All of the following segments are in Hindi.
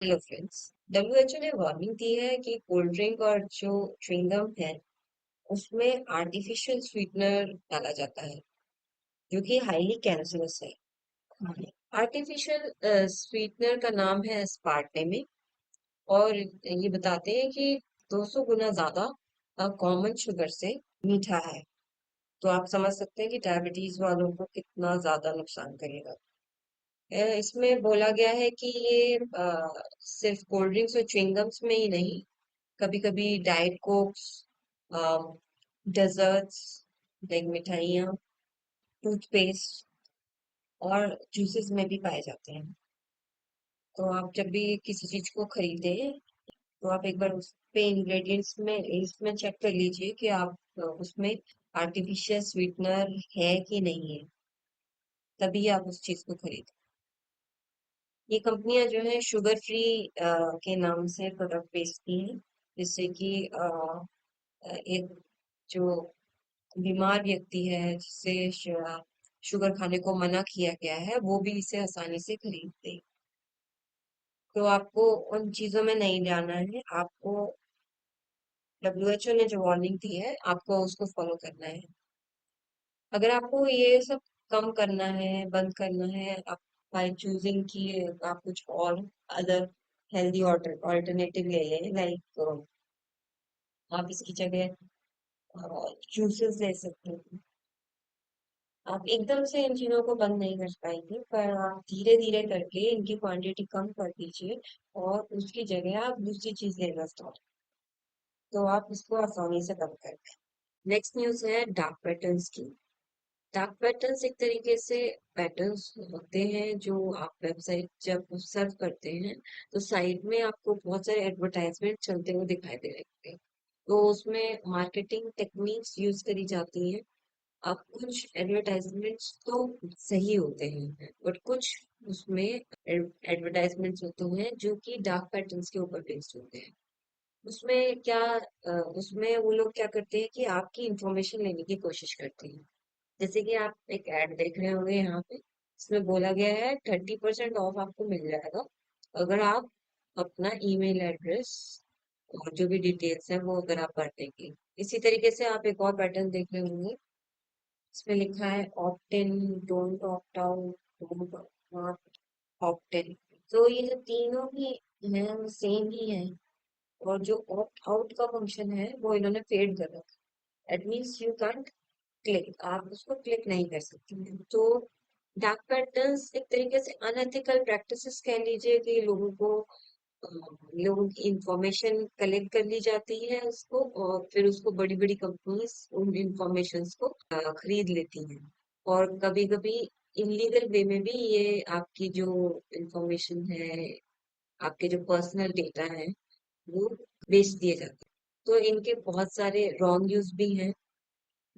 Hello friends. डब्ल्यूएचओ ने वार्निंग दी है कि कोल्ड ड्रिंक और जो च्युइंगम है उसमें आर्टिफिशियल स्वीटनर डाला जाता है जो कि हाईली कैंसरस है। आर्टिफिशियल स्वीटनर का नाम है एस्पार्टेमिक और ये बताते हैं कि 200 गुना ज्यादा कॉमन शुगर से मीठा है। तो आप समझ सकते हैं कि डायबिटीज वालों को कितना ज्यादा नुकसान करेगा। इसमें बोला गया है कि ये सिर्फ कोल्ड ड्रिंक्स और च्युइंगम्स में ही नहीं, कभी कभी डाइट कोक्स, डेजर्ट्स लाइक मिठाइयाँ, टूथपेस्ट और जूसेस में भी पाए जाते हैं। तो आप जब भी किसी चीज को खरीदे तो आप एक बार उस पे इंग्रेडिएंट्स में इसमें चेक कर लीजिए कि आप उसमें आर्टिफिशियल स्वीटनर है कि नहीं है, तभी आप उस चीज को खरीदें। ये कंपनियां जो है शुगर फ्री के नाम से प्रोडक्ट बेचती हैं, जिससे कि एक जो बीमार व्यक्ति है जिसे शुगर खाने को मना किया गया है वो भी इसे आसानी से खरीद दे। तो आपको उन चीजों में नहीं जाना है, आपको डब्ल्यूएचओ ने जो वार्निंग दी है आपको उसको फॉलो करना है। अगर आपको ये सब कम करना है, बंद करना है, आप बाय चूजिंग की आप कुछ और अदर हेल्दी ऑल्टरनेटिव ले लें, लाइक आप इसकी जगह जूसेस ले सकते हैं। आप एकदम से इन चीजों को बंद नहीं कर पाएंगे, पर आप धीरे धीरे करके इनकी क्वांटिटी कम कर दीजिए और उसकी जगह आप दूसरी चीज लेना स्टार्ट, तो आप इसको आसानी से कम कर पाए। नेक्स्ट न्यूज है डार्क पैटर्न्स की। डार्क पैटर्न्स एक तरीके से पैटर्न्स होते हैं जो आप वेबसाइट जब सर्च करते हैं तो साइड में आपको बहुत सारे एडवर्टाइजमेंट चलते हुए दिखाई दे रहे हैं। तो उसमें मार्केटिंग टेक्निक्स यूज करी जाती हैं। अब कुछ एडवर्टाइजमेंट्स तो सही होते हैं बट कुछ उसमें एडवर्टाइजमेंट्स होते हैं जो कि डार्क पैटर्न्स के ऊपर बेस्ड होते हैं। उसमें क्या उसमें वो लोग क्या करते हैं कि आपकी इंफॉर्मेशन लेने की कोशिश करते हैं। जैसे कि आप एक ऐड देख रहे होंगे यहाँ पे, इसमें बोला गया है 30% ऑफ आपको मिल जाएगा अगर आप अपना ईमेल एड्रेस और जो भी डिटेल्स है वो अगर आप भर देंगे। इसी तरीके से आप एक और पैटर्न देख रहे होंगे, इसमें लिखा है opt in, don't opt out, don't not opt इन। तो ये जो तीनों ही हैं वो सेम ही है, और जो ऑप्ट आउट का फंक्शन है वो इन्होंने फेड कर रखा है। It means you can't click, आप उसको क्लिक नहीं कर सकते हैं। तो डार्क पैटर्न्स एक तरीके से अनएथिकल प्रैक्टिसेस कह लीजिए कि लोगों की इंफॉर्मेशन कलेक्ट कर ली जाती है उसको, और फिर उसको बड़ी बड़ी कंपनीज उन इंफॉर्मेशन को खरीद लेती हैं। और कभी कभी इलीगल वे में भी ये आपकी जो इंफॉर्मेशन है, आपके जो पर्सनल डेटा है वो बेच दिए जाते हैं। तो इनके बहुत सारे रॉन्ग यूज भी हैं।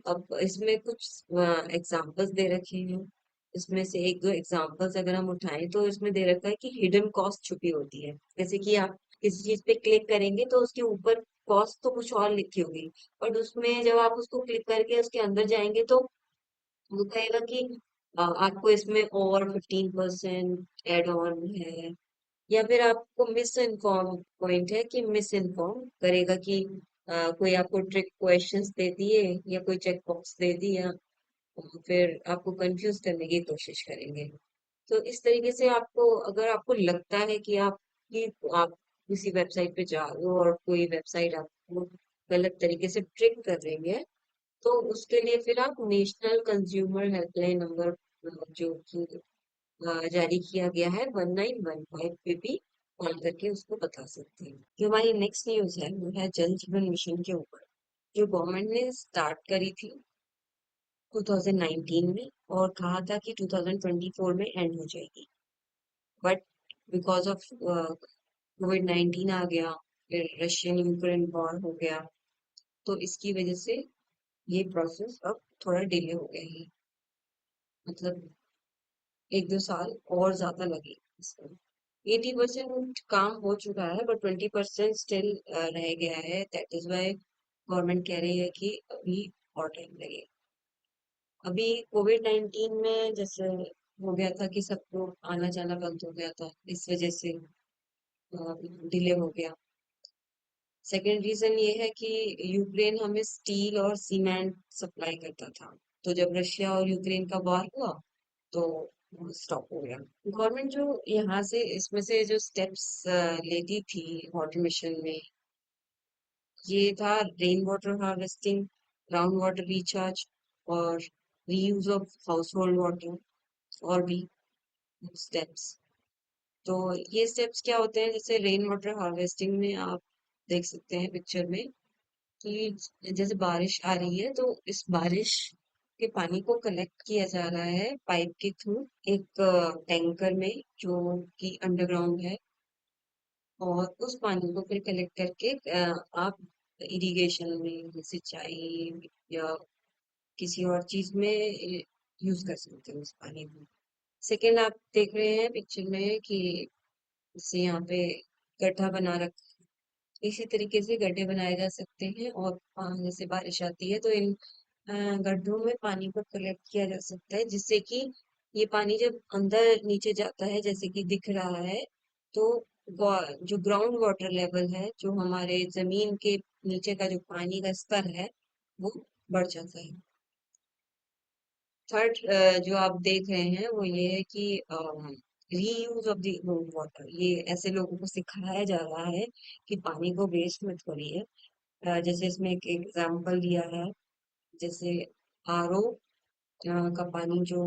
अब इसमें कुछ एग्जाम्पल्स दे रखे हैं। इसमें से एक दो एग्जाम्पल्स अगर हम उठाएं तो इसमें दे रखा है कि हिडन कॉस्ट छुपी होती है। जैसे कि आप किसी चीज पे क्लिक करेंगे तो उसके ऊपर कॉस्ट तो कुछ और लिखी होगी, बट उसमें जब आप उसको क्लिक करके उसके अंदर जाएंगे तो वो कहेगा कि आपको इसमें और 15% एड ऑन है। या फिर आपको मिस इन्फॉर्म पॉइंट है कि मिस इन्फॉर्म करेगा कि कोई आपको ट्रिक क्वेश्चंस दे दिए या कोई चेक बॉक्स दे दिया, और फिर आपको कंफ्यूज करने की कोशिश करेंगे। तो इस तरीके से आपको, अगर आपको लगता है कि आप किसी वेबसाइट पे जा रहे हो और कोई वेबसाइट आपको गलत तरीके से ट्रिक कर रही है, तो उसके लिए फिर आप नेशनल कंज्यूमर हेल्पलाइन नंबर जो कि जारी किया गया है 1915 पे भी कॉल करके उसको बता सकते हैं। जो हमारी नेक्स्ट न्यूज है वो है जल जीवन मिशन के ऊपर, जो गवर्नमेंट ने स्टार्ट करी थी 2019 में और कहा था कि 2024 में एंड हो जाएगी। बट बिकॉज ऑफ कोविड-19 आ गया, फिर रशियन यूक्रेन वॉर हो गया, तो इसकी वजह से ये प्रोसेस अब थोड़ा डिले हो गया है। मतलब एक दो साल और ज्यादा लगे इसमें। 80% काम हो चुका है बट 20% स्टिल रह गया है। दैट इज वाई गवर्नमेंट कह रही है कि अभी और टाइम लगेगा। अभी कोविड-19 में जैसे हो गया था कि सबको आना जाना बंद हो गया था, इस वजह से डिले हो गया। सेकेंड रीजन ये है कि यूक्रेन हमें स्टील और सीमेंट सप्लाई करता था, तो जब रशिया और यूक्रेन का वॉर हुआ तो स्टॉप हो गया। गवर्नमेंट जो यहाँ से इसमें से जो स्टेप्स लेती थी वाटर मिशन में, ये था rain water harvesting, ground water recharge और reuse of household water, और भी स्टेप्स। तो ये स्टेप्स क्या होते हैं, जैसे रेन वाटर हार्वेस्टिंग में आप देख सकते हैं पिक्चर में कि जैसे बारिश आ रही है तो इस बारिश के पानी को कलेक्ट किया जा रहा है पाइप के थ्रू एक टैंकर में जो कि अंडरग्राउंड है, और उस पानी को फिर कलेक्ट करके आप इरिगेशन में, सिंचाई या किसी और चीज में यूज कर सकते हैं उस पानी को। सेकेंड, आप देख रहे हैं पिक्चर में कि जैसे यहाँ पे गड्ढा बना रखा है, इसी तरीके से गड्ढे बनाए जा सकते हैं, और जैसे बारिश आती है तो इन गड्ढों में पानी को कलेक्ट किया जा सकता है, जिससे कि ये पानी जब अंदर नीचे जाता है जैसे कि दिख रहा है, तो जो ग्राउंड वाटर लेवल है, जो हमारे जमीन के नीचे का जो पानी का स्तर है, वो बढ़ जाता है। थर्ड जो आप देख रहे हैं वो ये है कि रीयूज ऑफ द वाटर, ये ऐसे लोगों को सिखाया जा रहा है कि पानी को वेस्ट मत करिए। जैसे इसमें एक एग्जांपल दिया है, जैसे आरओ का पानी, जो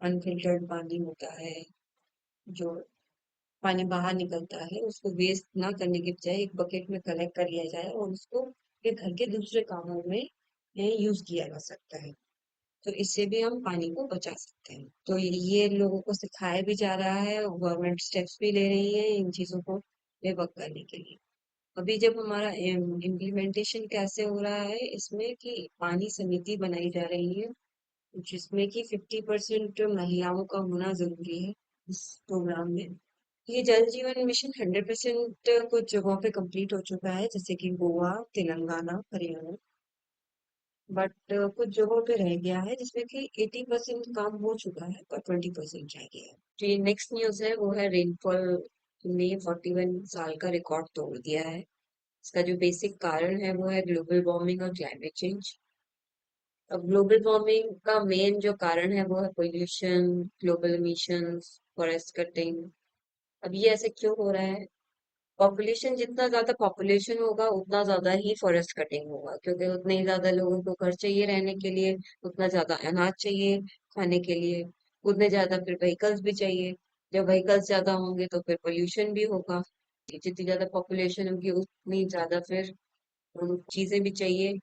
अनफिल्टर्ड पानी होता है, जो पानी बाहर निकलता है, उसको वेस्ट ना करने के बजाय एक बकेट में कलेक्ट कर लिया जाए और उसको फिर घर के दूसरे कामों में यूज किया जा सकता है। तो इससे भी हम पानी को बचा सकते हैं। तो ये लोगों को सिखाया भी जा रहा है और गवर्नमेंट स्टेप्स भी ले रही है इन चीजों को डेवलप करने के लिए। अभी जब हमारा इम्प्लीमेंटेशन कैसे हो रहा है इसमें, कि पानी समिति बनाई जा रही है, जिसमें कि 50% महिलाओं का होना जरूरी है इस प्रोग्राम में। ये जल जीवन मिशन 100% कुछ जगहों पे कंप्लीट हो चुका है, जैसे कि गोवा, तेलंगाना, हरियाणा। बट कुछ जगहों पे रह गया है जिसमें कि 80% काम हो चुका है, पर 20% रह गया है। जो ये नेक्स्ट न्यूज है वो है रेनफॉल ने 41 साल का रिकॉर्ड तोड़ दिया है। इसका जो बेसिक कारण है वो है ग्लोबल वार्मिंग और क्लाइमेट चेंज। अब ग्लोबल वार्मिंग का मेन जो कारण है वो है pollution, global emissions, forest cutting. अब ये ऐसे क्यों हो रहा है? पॉपुलेशन, जितना ज्यादा पॉपुलेशन होगा उतना ज्यादा ही फॉरेस्ट कटिंग होगा, क्योंकि उतने ही ज्यादा लोगों को घर चाहिए रहने के लिए, उतना ज्यादा अनाज चाहिए खाने के लिए, उतने ज्यादा फिर व्हीकल्स भी चाहिए। जब व्हीकल्स ज्यादा होंगे तो फिर पोल्यूशन भी होगा। जितनी ज्यादा पॉपुलेशन होगी उतनी ज्यादा फिर चीजें भी चाहिए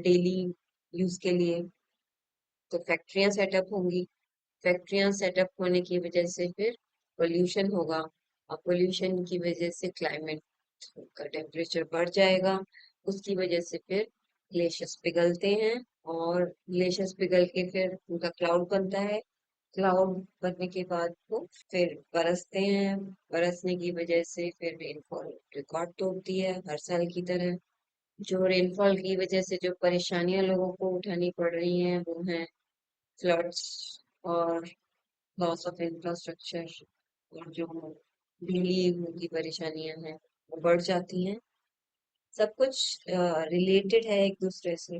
डेली यूज के लिए। तो फैक्ट्रियां सेटअप होंगी, फैक्ट्रियां सेटअप होने की वजह से फिर पोल्यूशन होगा, और पोल्यूशन की वजह से क्लाइमेट का टेम्परेचर बढ़ जाएगा। उसकी वजह से फिर ग्लेशियर्स पिघलते हैं, और ग्लेशियर्स पिघल के फिर उनका क्लाउड बनता है। क्लाउड बनने के बाद वो फिर बरसते हैं, बरसने की वजह से फिर रेनफॉल रिकॉर्ड तोड़ती है हर साल की तरह। जो रेनफॉल की वजह से जो परेशानियां लोगों को उठानी पड़ रही हैं वो हैं फ्लड्स और लॉस ऑफ इंफ्रास्ट्रक्चर, और जो डेली की परेशानियां हैं वो बढ़ जाती हैं। सब कुछ रिलेटेड है एक दूसरे से।